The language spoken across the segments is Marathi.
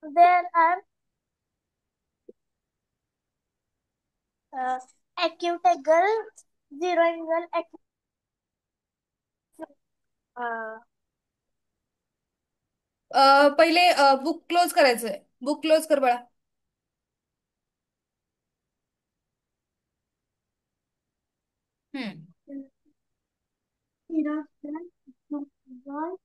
There are acute angle, zero angle, uh, पहिले बुक क्लोज करायचंय. बुक क्लोज कर बाळा. हम्म. zero angle,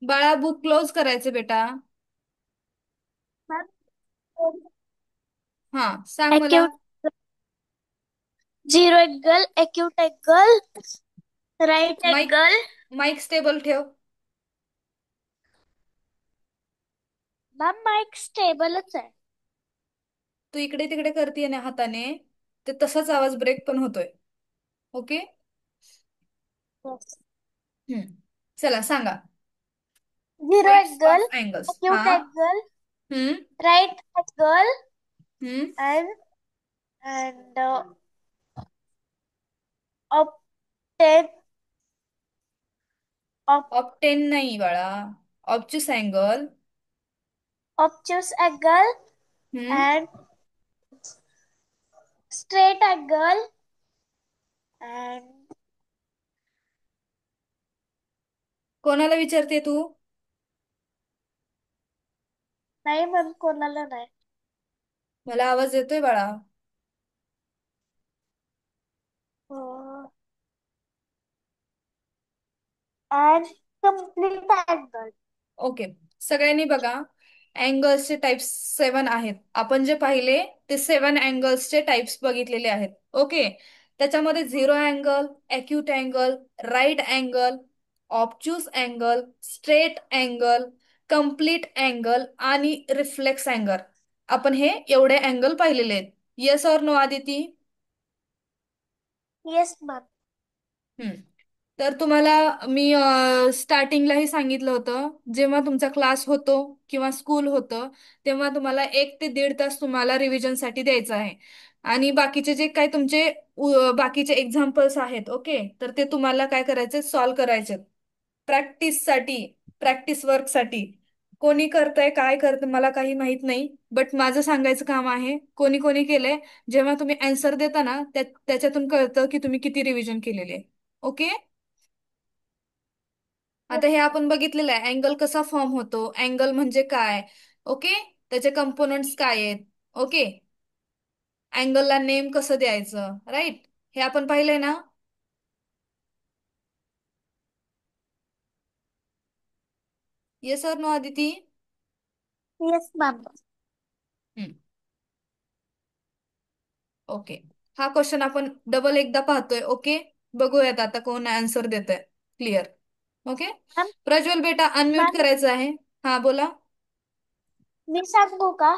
बाळा बुक क्लोज करायचे बेटा. हा, सांग मला. acute zero angle, acute angle, right mike angle. Mike stable ठेव. मॅम माईक स्टेबलच आहे. तू इकडे तिकडे करतीये ना हाताने, ते तसाच आवाज ब्रेक पण होतोय. ओके. Yes. हम्म. चला सांगा. Zero types angle, of angles. हा. acute angle, हम्म. right angle, हम्म. and and obtuse ऑप्टेन नाही बाळा. ऑब्च्युस अँगल. obtuse angle हम्म. and straight angle and कोणाला विचारते तू? नाही मॅम कोणाला नाही. मला आवाज येतोय बाळा. And complete angle. ओके. सगळ्यांनी बघा, अँगल्सचे टाइप्स 7 आहेत. आपण जे पाहिले ते 7 अँगल्सचे टाइप्स बघितलेले आहेत. ओके. त्याच्यामध्ये zero angle, acute angle, right angle, obtuse angle, straight angle, complete angle आणि रिफ्लेक्स अँगल, आपण हे एवढे अँगल पाहिलेले आहेत. येस और नो आदिती? Yes ma'am. हम्म. तर तुम्हाला मी स्टार्टिंगलाही सांगितलं होतं, जेव्हा तुमचा क्लास होतो किंवा स्कूल होतं तेव्हा तुम्हाला 1 ते 1.5 तास तुम्हाला रिव्हिजनसाठी द्यायचं आहे. आणि बाकीचे जे काय तुमचे बाकीचे एक्झाम्पल्स आहेत, ओके, तर ते तुम्हाला काय करायचे, सॉल्व करायचे प्रॅक्टिससाठी, प्रॅक्टिस वर्कसाठी. कोणी करतंय काय करतं मला काही माहित नाही, बट माझं सांगायचं काम आहे. कोणी कोणी केलंय, जेव्हा तुम्ही आन्सर देता ना त्याच्यातून कळतं की तुम्ही किती रिव्हिजन केलेले आहे. ओके. आता Yes हे ma'am. आपण बघितलेलं आहे, अँगल कसा फॉर्म होतो, अँगल म्हणजे काय. ओके. त्याचे कंपोनंट्स काय आहेत. ओके. अँगलला नेम कसं द्यायचं, राईट, हे आपण पाहिलंय ना. येस और नो आदिती? Yes ma'am. हम्म. ओके. हा क्वेश्चन आपण डबल एकदा पाहतोय. ओके. बघूयात आता कोण आन्सर देत आहे. क्लिअर. ओके. मॅम प्रज्वल बेटा अनम्यूट मॅम करायचं आहे. हा बोला. मी सांगू का?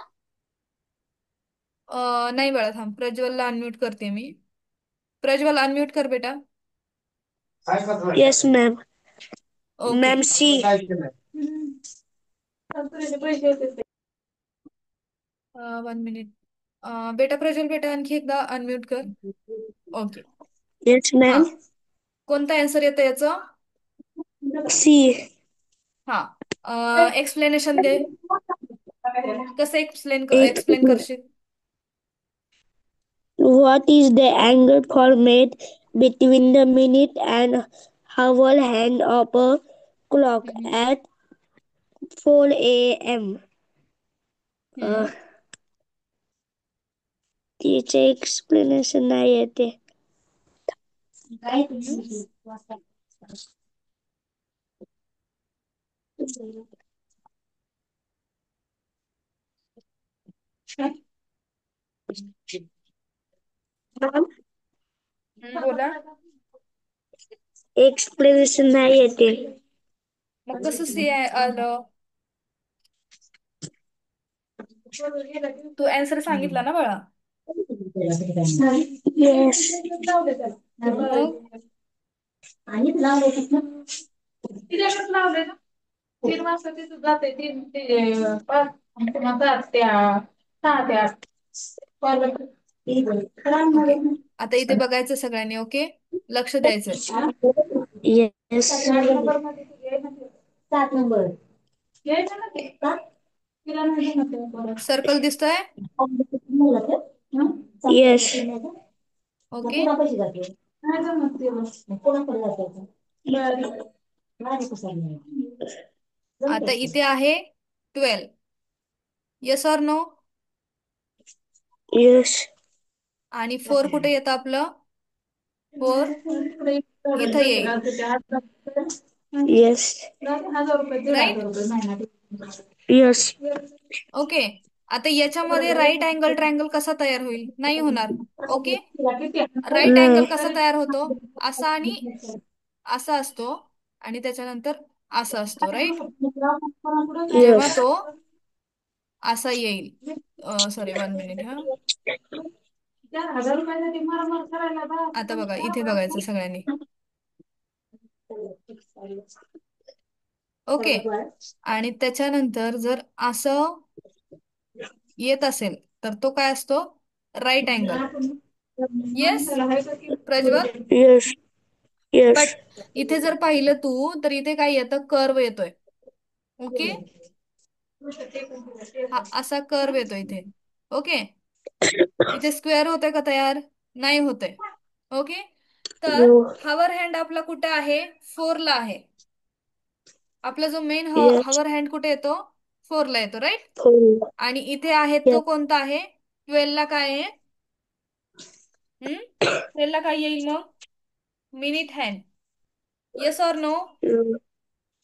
नाही बाळा, थांब, प्रज्वलला अनम्यूट करते मी. प्रज्वल अनम्यूट कर बेटा. Yes ma'am. Okay. Ma'am C. 1 minute. बेटा प्रज्वल बेटा आणखी एकदा अनम्यूट कर. ओके. Yes हा. ma'am. कोणता आन्सर येतं याचं? C. हा. एक्सप्लेनेशन दे. कसं It, एक्सप्लेन करशील? what is the angle formed between the minute and hour hand of a clock हम्म. at 4 a.m.? हम्म. तिचे एक्सप्लेनेशन नाही येते. हम्म. बोला. एक्सप्लेनेशन नाही येते. मग कसं सी आलं? तू आन्सर सांगितला ना बाळा. येस. मग आणि लावले ना. तिच्याकडे लावले ना. 3 वाजता तिथं जाते, 5 ते 6 ते 8. ओके. आता इथे बघायचं सगळ्यांनी. ओके. लक्ष द्यायचंय. येस. 7 नंबर यायचं ना ते का तिला नाही सर्कल दिसतोय? Yes okay. पैसे जाते नाही जमत ते कोणाकडे जाते नाही कसं आता इथे आहे 12. Yes or no? येस आणि 4 कुठे येतं आपलं? 4 इथं येईल. Yes right? ₹1,500 महिना येस ओके. आता याच्यामध्ये राईट अँगल ट्रायंगल कसा तयार होईल? नाही होणार. ओके. राईट अँगल कसा तयार होतो? असा आणि असा असतो आणि त्याच्यानंतर असा असतो, राईट? जेव्हा येस तो असा येईल, सॉरी 1 मिनिट हा. 4,000 रुपयासाठी मारामार करायला आता बघा, इथे बघायचं सगळ्यांनी. ओके. आणि त्याच्यानंतर जर असं येत असेल तर तो काय असतो? Right angle. Yes Prajwal? Yes yes but इथे जर पाहिलं तू तर इथे काय येतं? कर्व येतोय. ओके. हा असा कर्व येतो इथे. ओके. इथे स्क्वेअर होतोय का तयार? नाही होतोय. ओके. तर हवर हँड आपला कुठे आहे? 4 ला आहे. आपला जो मेन येस हवर हँड कुठे येतो? 4 ला येतो, राईट? आणि इथे आहे तो येस कोणता आहे? 12 ला काय आहे? 12 ला काय येईल मग? Minute hand. Yes or no?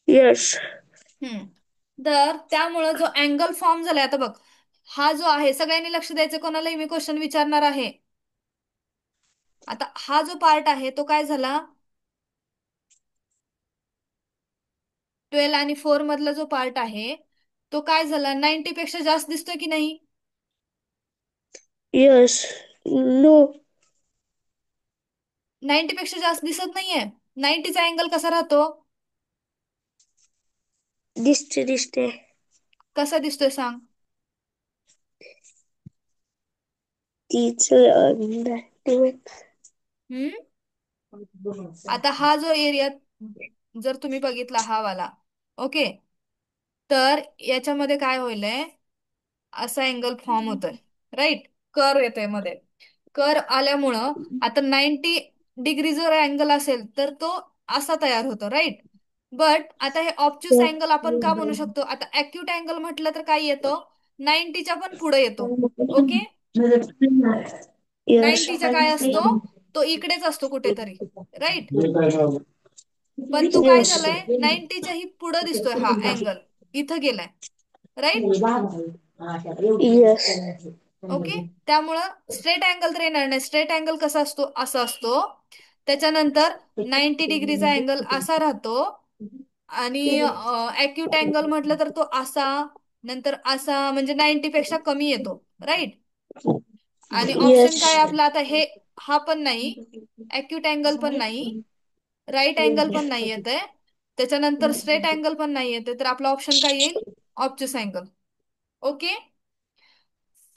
Yes तर त्यामुळं जो अँगल फॉर्म झालाय, आता बघ, हा जो आहे, सगळ्यांनी लक्ष द्यायचं, कोणालाही मी क्वेश्चन विचारणार आहे. आता हा जो पार्ट आहे तो काय झाला? 12 आणि 4 मधला जो पार्ट आहे तो काय झाला? 90 पेक्षा जास्त दिसतोय की नाही? येस नो 90 पेक्षा जास्त दिसत नाहीये. 90चा अँगल कसा राहतो? दिसते कसा दिसतोय सांग? तीच हम्म आता हा जो एरिया जर तुम्ही बघितला हा वाला, ओके, तर याच्यामध्ये काय होईलय? असा अँगल फॉर्म होतोय, राईट? कर येतोय मध्ये. कर आल्यामुळं आता 90 डिग्री जर अँगल असेल तर तो असा तयार होतो, राईट? बट आता हे ऑब्च्युस अँगल आपण का म्हणू शकतो? आता अॅक्यूट अँगल म्हटलं तर काय येतो? 90च्या पण पुढे येतो. ओके. येस 90च्या काय असतो? तो इकडेच असतो कुठेतरी, राईट? पण तो काय झालाय? 90च्या ही पुढे दिसतोय हा अँगल. इथं गेलाय, राईट? Yes okay. त्यामुळं स्ट्रेट अँगल तर येणार नाही. स्ट्रेट अँगल कसा असतो? असा असतो. त्याच्यानंतर 90 डिग्रीचा अँगल असा राहतो. आणि अॅक्यूट अँगल म्हटलं तर तो असा, नंतर असा, म्हणजे 90 पेक्षा कमी येतो, राईट? आणि ऑप्शन येस काय आपला आता? हे हा पण नाही, अॅक्यूट अँगल पण नाही, राईट अँगल पण नाही येत आहे, त्याच्यानंतर स्ट्रेट अँगल पण नाही येते, तर आपला ऑप्शन काय येईल? ऑब्च्युस अँगल. ओके.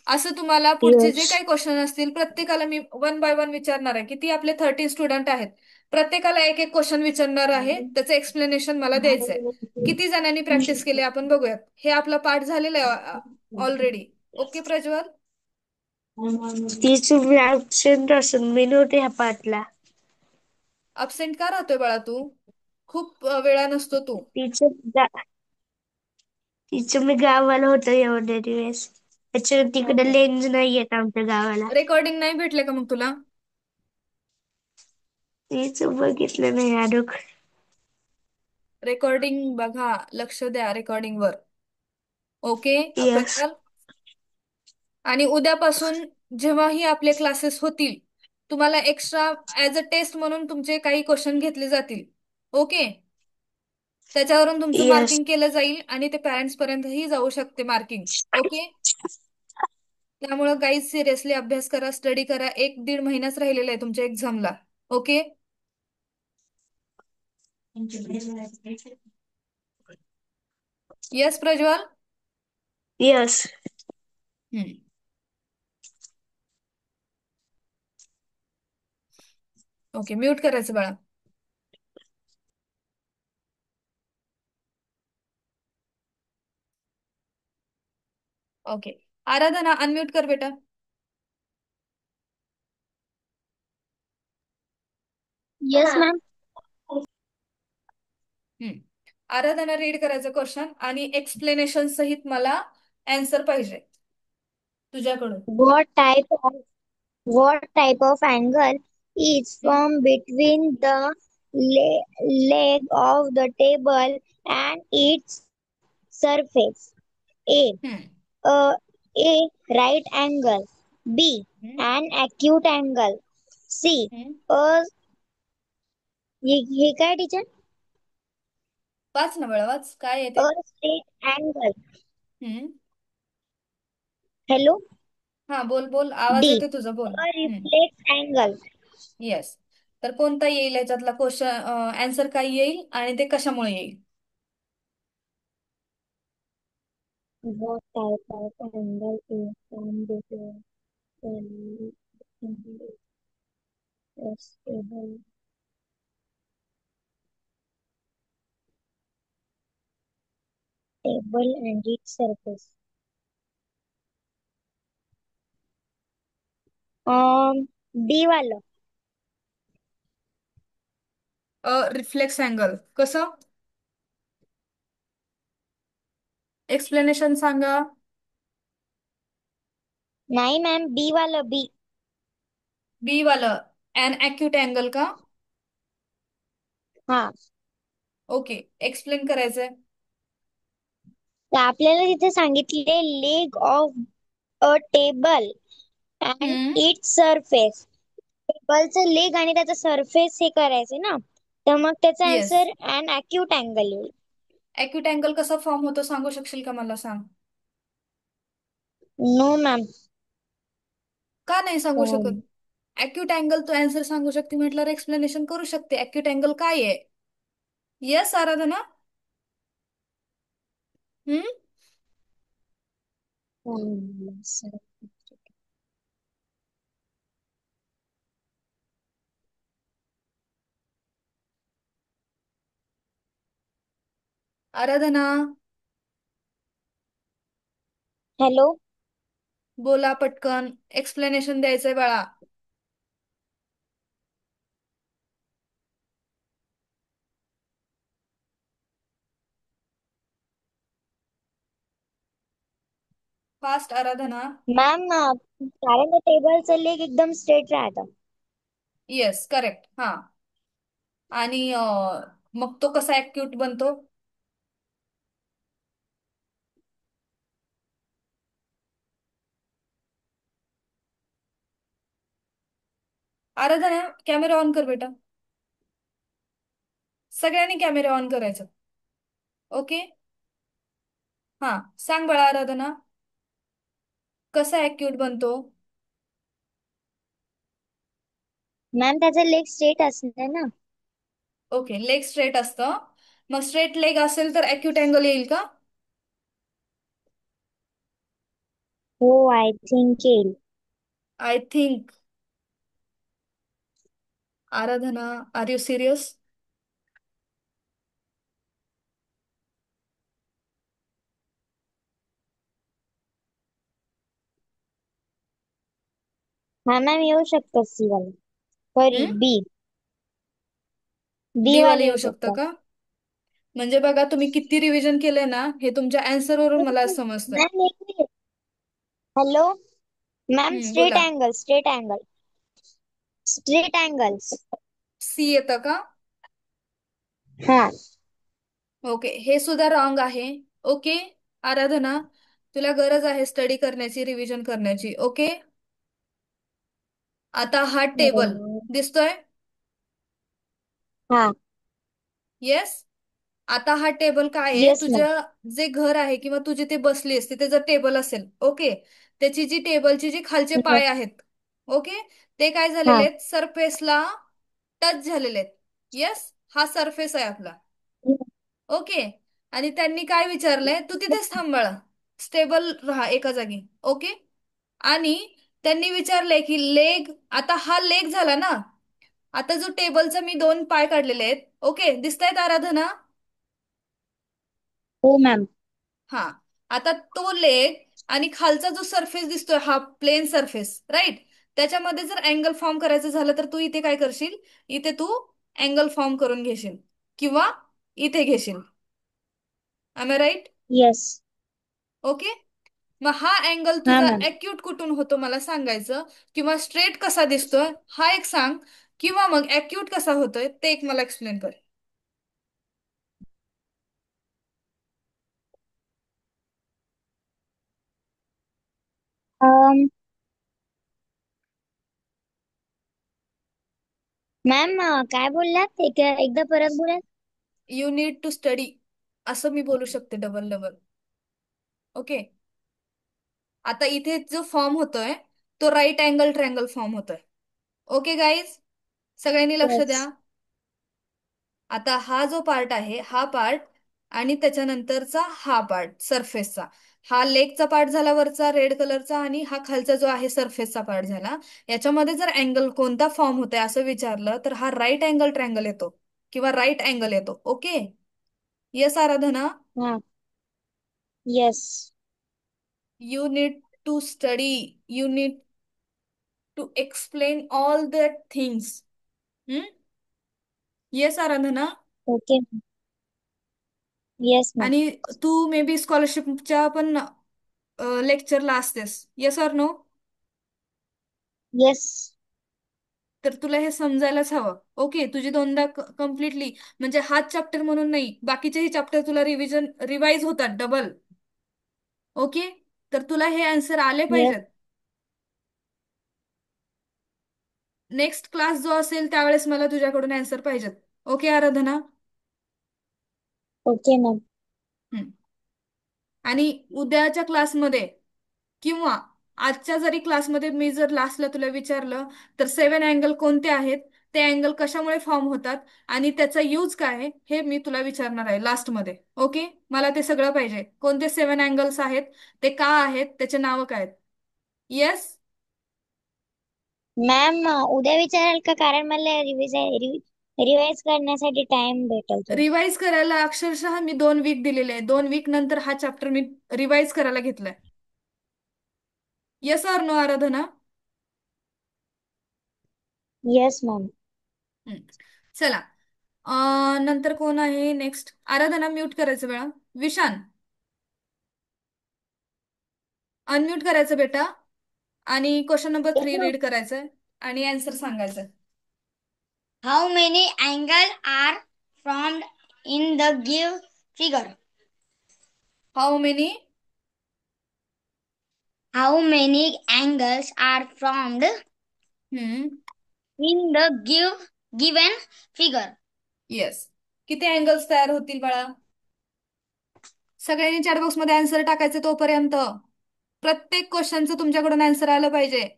असं तुम्हाला पुढचे जे येस काही क्वेश्चन असतील प्रत्येकाला मी 1 बाय 1 विचारणार आहे. किती आपले 13 स्टुडंट आहेत, प्रत्येकाला एक एक क्वेश्चन विचारणार आहे. त्याचं एक्सप्लेनेशन मला द्यायचंय. किती जणांनी प्रॅक्टिस केली आपण बघूयात. हे आपला पाठ झालेला आहे ऑलरेडी. ओके प्रज्वल? तीच मी ऍबसेंट असून मी नव्हते ह्या पाठला. अब्सेंट का राहतोय बाळा तू? खूप वेळा नसतो तू. तिचं मी गावाला होतो एवढ्या दिवस. त्याच्या तिकडे ओके. लेन्स नाही येत आमच्या गावाला. रेकॉर्डिंग नाही भेटले का मग तुला? तीच बघितलं नाही अडोक. रेकॉर्डिंग बघा, लक्ष द्या रेकॉर्डिंग वर. Okay yes Prajwal? आणि उद्यापासून जेव्हाही आपले क्लासेस होतील, तुम्हाला एक्स्ट्रा ऍज अ टेस्ट म्हणून तुमचे काही क्वेश्चन घेतले जातील. ओके. त्याच्यावरून तुमचं यस मार्किंग केलं जाईल आणि ते पॅरेंट्स पर्यंतही जाऊ शकते मार्किंग. ओके. त्यामुळे गाईज सिरियसली अभ्यास करा, स्टडी करा. 1-1.5 महिनाच राहिलेला आहे तुमच्या एक्झामला. ओके. येस प्रज्वल? यस हम्म. ओके, म्यूट करायचं बाळा. ओके. आराधना अनम्यूट कर बेटा. Yes, ma'am. हम्म. आराधना रीड करायचं क्वेश्चन आणि एक्सप्लेनेशन सहित मला आन्सर पाहिजे तुझ्याकडून. What type of what type of angle is हम्म. formed between the leg of the table and its surface? A. हम्म. Uh, A. Right angle. B. हम्म. An acute angle. C. हम्म. A. हे काय टीचर? वाच ना बाळा, वाच काय A येते. straight angle. हम्म. Hello. हा, बोल बोल, आवाज D. येते तुझा, बोल. A reflex angle. येस. तर कोणता येईल याच्यातला क्वेश्चन, आन्सर काय येईल आणि ते कशामुळे येईल. What type of angle is formed between the stable table and its surface? D वाला. रिफ्लेक्स अँगल कसं, एक्सप्लेनेशन सांगा. नाही मॅम, बी वाला बी. बी वालं अन अॅक्यूट अँगल का. हा. ओके, एक्सप्लेन करायचंय. तर आपल्याला तिथे सांगितले leg of a table and hmm. It's surface. टेबलचं लेग आणि त्याचा सरफेस हे करायचे ना, तर मग त्याचा yes. Answer an acute angle येईल. अॅक्यूट अँगल कसा फॉर्म होतो सांगू शकशील का मला, सांग. No ma'am. का नाही सांगू शकत. अॅक्यूट अँगल तू आन्सर सांगू शकते म्हटल्यावर एक्सप्लेनेशन करू शकते. अॅक्यूट अँगल काय आहे. येस आराधना. हम्म. आराधना, हॅलो. बोला पटकन, एक्सप्लेनेशन द्यायचंय बाळा. फास्ट आराधना. मॅम, कारण त्या टेबलचं लेग एकदम स्ट्रेट राहतं. येस करेक्ट, हा. आणि मग तो कसा ऍक्यूट बनतो. आराधना कॅमेरा ऑन कर बेटा. सगळ्यांनी कॅमेरा ऑन करायचं. ओके. हा, सांग बाळा आराधना, कसा ऍक्यूट बनतो. मॅम, त्याचा लेग स्ट्रेट असणार ना. ओके, लेग स्ट्रेट असतं. मग स्ट्रेट लेग असेल तर ऍक्यूट अँगल येईल का. हो, आय थिंक येईल. I think. Aradhana, are you serious. हा मॅम, येऊ शकतं सी वाला. सॉरी, हम्म. बी. बी डी वाले वाले येऊ येऊ शकतं शकतात. का. म्हणजे बघा, तुम्ही किती रिव्हिजन केलंय ना, हे तुमच्या आन्सर वरून मला समजतंय. Ma'am, hello. मॅम, स्ट्रेट बोला. Angle, straight angle, straight angles. C येतं का. हा. ओके, हे सुद्धा रॉंग आहे. ओके. आराधना, तुला गरज आहे स्टडी करण्याची, रिव्हिजन करण्याची. ओके. आता हा टेबल दिसतोय. हा. येस. आता हा टेबल काय आहे, येस मॅम. तुझं जे घर आहे किंवा तू जिथे बसलीस तिथे जर टेबल असेल, ओके, त्याची जी टेबलची जी खालचे पाय आहेत, ओके, ते काय झालेले हा. आहेत, सरफेसला टच झालेले आहेत. येस, हा सरफेस आहे आपला. ओके. आणि त्यांनी काय विचारलंय, तू तिथेच थांबाळ, स्टेबल राहा एका जागी. ओके. आणि त्यांनी विचारलंय की लेग, आता हा लेग झाला ना, आता जो टेबलचा मी दोन पाय काढलेले आहेत, ओके, दिसतायत आराधना. हो मॅम. हा. आता तो लेग आणि खालचा जो सरफेस दिसतोय हा प्लेन सरफेस, राईट? त्याच्यामध्ये जर अँगल फॉर्म करायचं झालं तर तू इथे काय करशील, इथे तू अँगल फॉर्म करून घेशील किंवा इथे घेशील. I am right? Yes. Okay. मग हा अँगल हा तुझा मॅम. ऍक्यूट कुठून होतो मला सांगायचं, किंवा स्ट्रेट कसा दिसतोय हा एक सांग, किंवा मग ऍक्यूट कसा होतोय ते एक मला एक्सप्लेन कर. मॅम काय बोललात, एकदा परत बोला. यू नीड टू स्टडी, असं मी बोलू शकते डबल डबल. ओके. आता इथे जो फॉर्म होतोय तो राईट अँगल ट्रँगल फॉर्म होतोय. ओके गाईज, सगळ्यांनी लक्ष येस. द्या. आता हा जो पार्ट आहे हा पार्ट, आणि त्याच्यानंतरचा हा पार्ट सरफेसचा, हा लेगचा पार्ट झाला वरचा रेड कलरचा, आणि हा खालचा जो आहे सरफेसचा पार्ट झाला. याच्यामध्ये जर अँगल कोणता फॉर्म होतोय असं विचारलं तर हा राईट अँगल ट्रँगल येतो किंवा राईट अँगल येतो. ओके. येस आराधना? हा. Yes. You need to study, you need to explain all the things. Yes Aradhana? Okay. Yes ma'am. आणि तू मे बी स्कॉलरशिपच्या पण लेक्चरला असतेस, येस ऑर नो? येस. तर तुला हे समजायलाच हवं. ओके. तुझी दोनदा कम्प्लिटली, म्हणजे हाच चॅप्टर म्हणून नाही, बाकीचेही चॅप्टर तुला रिवाइज होतात डबल. ओके. तर तुला हे आन्सर आले येस. पाहिजेत. नेक्स्ट क्लास जो असेल त्यावेळेस मला तुझ्याकडून आन्सर पाहिजेत. Okay Aradhana? Okay ma'am. Hmm. आणि उद्याच्या क्लासमध्ये किंवा आजच्या जरी क्लासमध्ये मी जर लास्टला तुला विचारलं तर 7 अँगल कोणते आहेत, ते अँगल कशामुळे फॉर्म होतात, आणि त्याचा यूज काय आहे हे मी तुला विचारणार आहे लास्टमध्ये. ओके. मला ते सगळं पाहिजे, कोणते 7 अँगल्स आहेत, ते का आहेत, त्याचे नावं काय आहेत. येस? मॅम उद्या विचाराल का, कारण मला रिवाइज करण्यासाठी टाइम भेटेल थोडं. रिवाइज करायला अक्षरशः मी 2 वीक दिलेले आहे. 2 वीक नंतर हा चॅप्टर मी रिवाइज करायला घेतलाय. Yes or no Aradhana? Yes ma'am. Hmm. चला. नंतर कोण आहे नेक्स्ट? आराधना म्यूट करायचं बेटा. विशान अनम्यूट करायचं बेटा, आणि क्वेश्चन नंबर 3 रीड करायचंय आणि आन्सर सांगायचंय. How many angles are formed in the give figure? How many How many angles are formed in the given figure? Yes. किती अँगल्स तयार होतील बाळा? सगळ्यांनी चॅट बॉक्स मध्ये आन्सर टाकायचे तोपर्यंत. प्रत्येक क्वेश्चनचं तुमच्याकडून आन्सर आलं पाहिजे.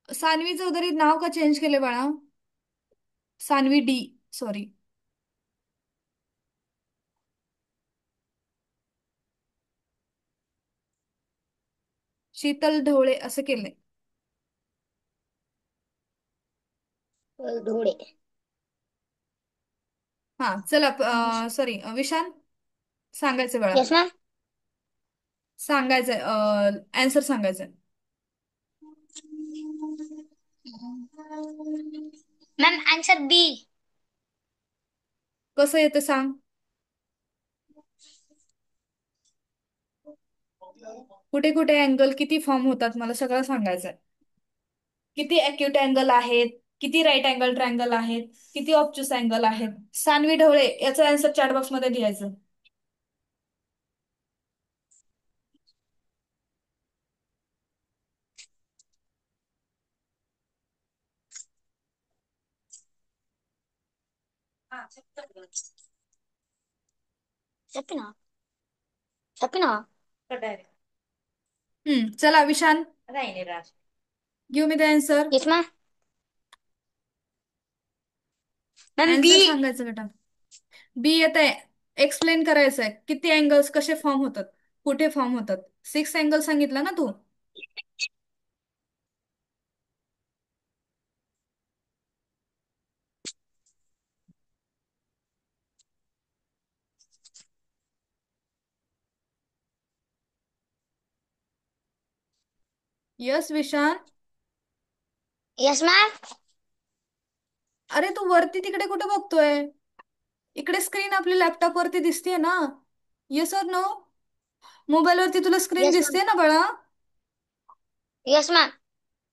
सान्वी चौधरी नाव का चेंज केले बाळा? Sanvi D, sorry. शीतल ढवळे असं केलंय. धोडे. हा चला. सॉरी विशान, सांगायचं बाळा. Yes ma'am. सांगायचंय, आन्सर सांगायचंय. Ma'am, answer B. कसं येतं सांग. कुठे कुठे अँगल किती फॉर्म होतात मला सगळं सांगायचंय. किती अॅक्यूट अँगल आहेत, किती राईट अँगल ट्रँगल आहेत, किती ऑब्च्युस अँगल आहेत. सान्वी ढवळे याचं आन्सर चॅटबॉक्स मध्ये लिहायचं. Sapina. Sapina. चला Vishan, give me the answer. Yes ma'am. Ma'am B. Answer सांगायचं बेटा. बी येत आहे. एक्सप्लेन करायचंय किती अँगल्स कसे फॉर्म होतात, कुठे फॉर्म होतात. 6 अँगल सांगितलं ना तू. यस विशाल. Yes ma'am. अरे तू वरती तिकडे कुठे बघतोय? इकडे स्क्रीन आपली लॅपटॉप वरती दिसतेय ना. येस और नो? मोबाईल वरती तुला स्क्रीन यस मॅम. दिसते ना बाळा. Yes ma'am.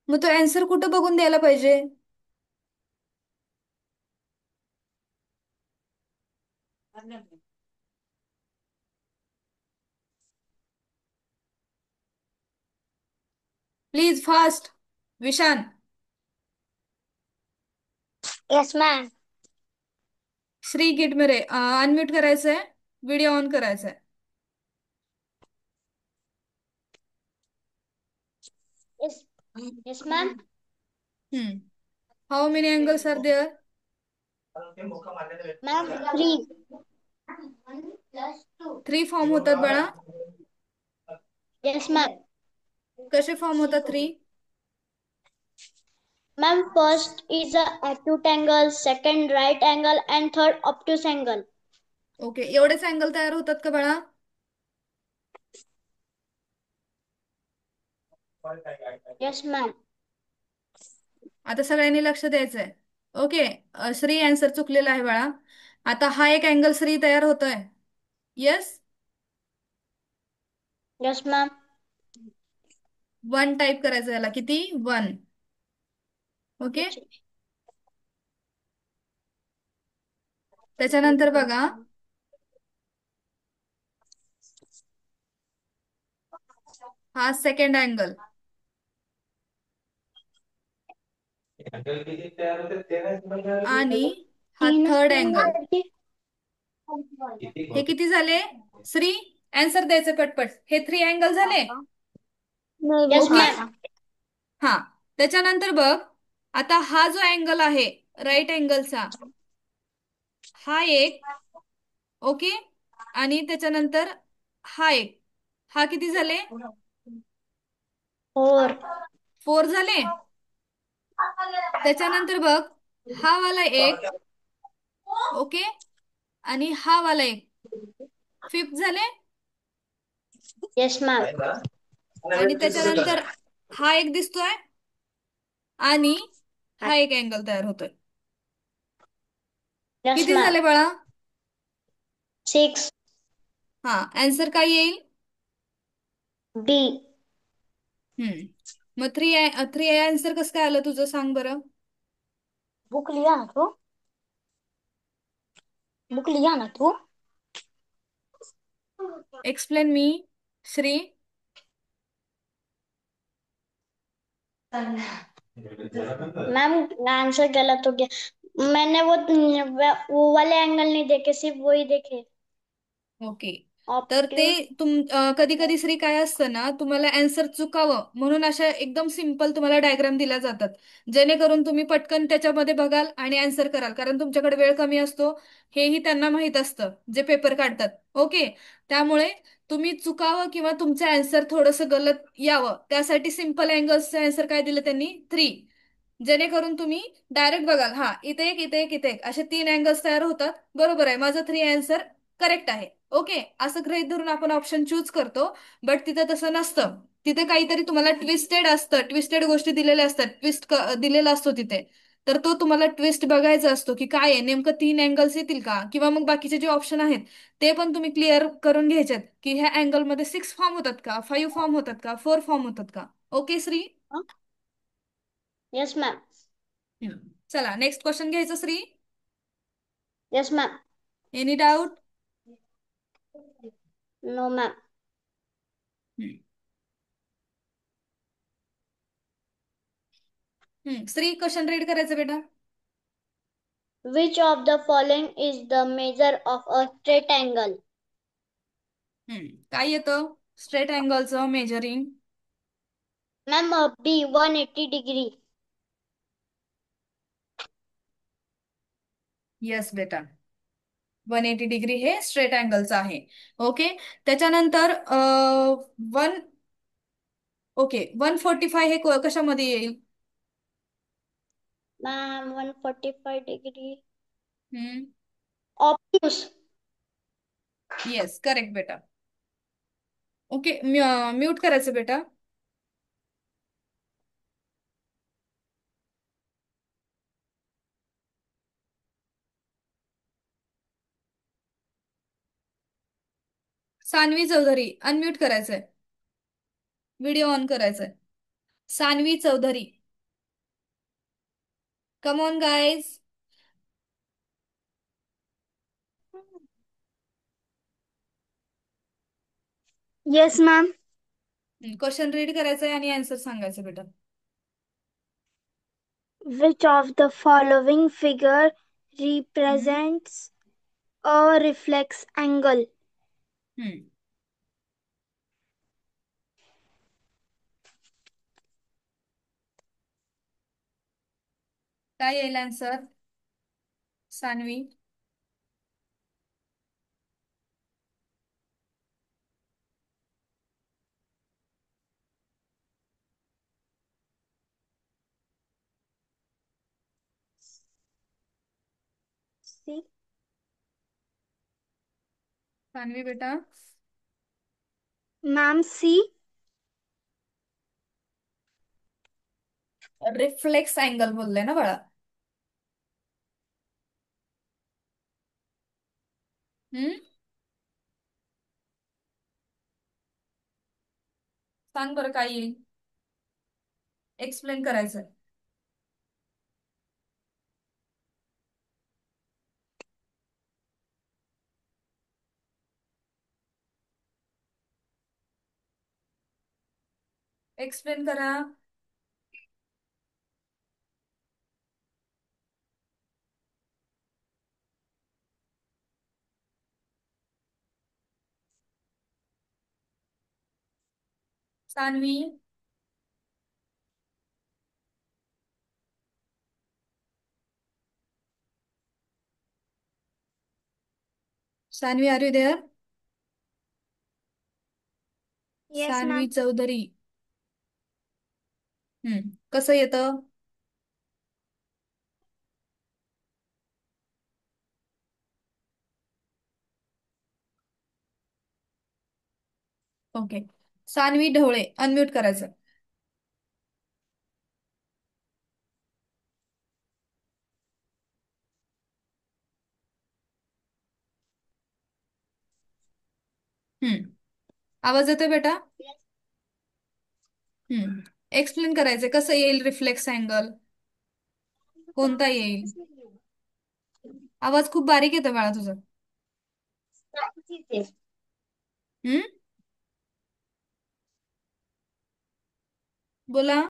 मग तो आन्सर कुठं बघून द्यायला पाहिजे? Please fast. Vishan. Yes ma'am. Shri गिट मेरे अनम्यूट करायचंय. व्हिडिओ ऑन करायचंय. Yes. Yes ma'am. Hmm. How many angles are there? Ma'am 3. 3 form होतात बाळा. Yes ma'am. कसे फॉर्म होतात 3? Ma'am, first is a acute angle, second right angle, and third obtuse angle. Okay, एवढेच अँगल तयार होतात का बाळा? Yes, ma'am. आता सगळ्यांनी लक्ष द्यायचंय. ओके. श्री आन्सर चुकलेला आहे बाळा. आता हा एक अँगल श्री तयार होतोय. येस. Yes, ma'am. 1 टाईप करायचं याला. किती? 1. ओके. त्याच्यानंतर बघा, हा सेकंड अँगल आणि हा थर्ड अँगल. हे किती झाले श्री? आन्सर द्यायचं पटपट. हे 3 अँगल झाले. Yes, okay. ma'am. हा. त्याच्यानंतर बघ, आता हा जो अँगल आहे राईट अँगलचा, हा एक. ओके. आणि त्याच्यानंतर हा एक. हा किती झाले? 4. 4 झाले. त्याच्यानंतर बघ, हा वाला एक. ओके. आणि हा वाला एक. 5th झाले. Yes, ma'am. आणि त्याच्यानंतर हा एक दिसतोय आणि हा एक अँगल तयार होतोय. Yes, किती ma'am. झाले बाळा? 6. हा. आन्सर काय येईल? D. मग 3 आन्सर कसं काय आलं तुझं, सांग बरं. बुक लिया ना तू? बुक लिया ना तू? एक्सप्लेन मी. श्री. मैम आंसर गलत हो गया. मैंने वो वाले एंगल नहीं देखे, सिर्फ वही देखे. ओके. तर ते ऑप्टिट्यूड. कधी कधी श्री काय असतं ना, तुम्हाला आन्सर चुकावं म्हणून अशा एकदम सिंपल तुम्हाला डायग्राम दिल्या जातात, जेणेकरून तुम्ही पटकन त्याच्यामध्ये बघाल आणि आन्सर कराल, कारण तुमच्याकडे वेळ कमी असतो. हेही त्यांना माहित असतं जे पेपर काढतात. ओके. त्यामुळे तुम्ही चुकावं किंवा तुमचं आन्सर थोडंसं गलत यावं, त्यासाठी सिंपल अँगल्सचं आन्सर काय दिलं त्यांनी? 3. जेणेकरून तुम्ही डायरेक्ट बघाल, हा इथे एक, इथे एक, इथे एक, असे 3 अँगल्स तयार होतात. बरोबर आहे, माझं 3 आन्सर करेक्ट आहे. ओके. असं गृहीत धरून आपण ऑप्शन चूज करतो. बट तिथं तसं नसतं. तिथे काहीतरी तुम्हाला ट्विस्टेड असतं, ट्विस्टेड गोष्टी दिलेल्या असतात, ट्विस्ट दिलेला असतो तिथे. तर तो तुम्हाला ट्विस्ट बघायचा असतो की काय आहे नेमकं, 3 अँगल्स येतील का, किंवा मग बाकीचे जे ऑप्शन आहेत ते पण तुम्ही क्लिअर करून घ्यायच्यात की ह्या अँगलमध्ये 6 फॉर्म होतात का, 5 फॉर्म होतात का, 4 फॉर्म होतात का. ओके श्री. Yes ma'am. चला नेक्स्ट क्वेश्चन घ्यायचं Shri. Yes ma'am. Any doubt? No ma'am. Shri question read करायचं बेटा. Which of the following is the measure of a straight angle? काय येतं स्ट्रेट अँगलचं measuring? Ma'am B 180 degree. Yes बेटा, 180 डिग्री हे स्ट्रेट अँगलचं आहे. ओके. त्याच्यानंतर 1. ओके, 145 हे कशामध्ये येईल? Ma'am 145 degree. Hmm. Obtuse. Yes correct बेटा. ओके. म्यूट करायचं बेटा. सान्वी चौधरी, अनम्यूट करायचंय, व्हिडिओ ऑन करायचंय. Sanvi Chaudhary, come on guys. Yes, ma'am. Question read करायचंय आणि आन्सर सांगायचं बेटा. Which of the following figure हम्म. represents a reflex angle? हम्म. काय येईल आन्सर सान्वी? C. सान्वी बेटा, Ma'am, C. रिफ्लेक्स अँगल बोलले ना बाळा? हम्म. सांग बरं काय येईल, एक्सप्लेन करायचं. एक्सप्लेन करा. Sanvi, Sanvi are you there? Yes, Sanvi ma'am. Chaudhary. कसं येतं? ओके. सान्वी ढवळे, अनम्यूट करायचं. हम्म. आवाज येतोय बेटा? एक्सप्लेन करायचं कसं येईल रिफ्लेक्स अँगल, कोणता येईल. आवाज खूप बारीक येतो बाळा तुझं. हम्म. बोला.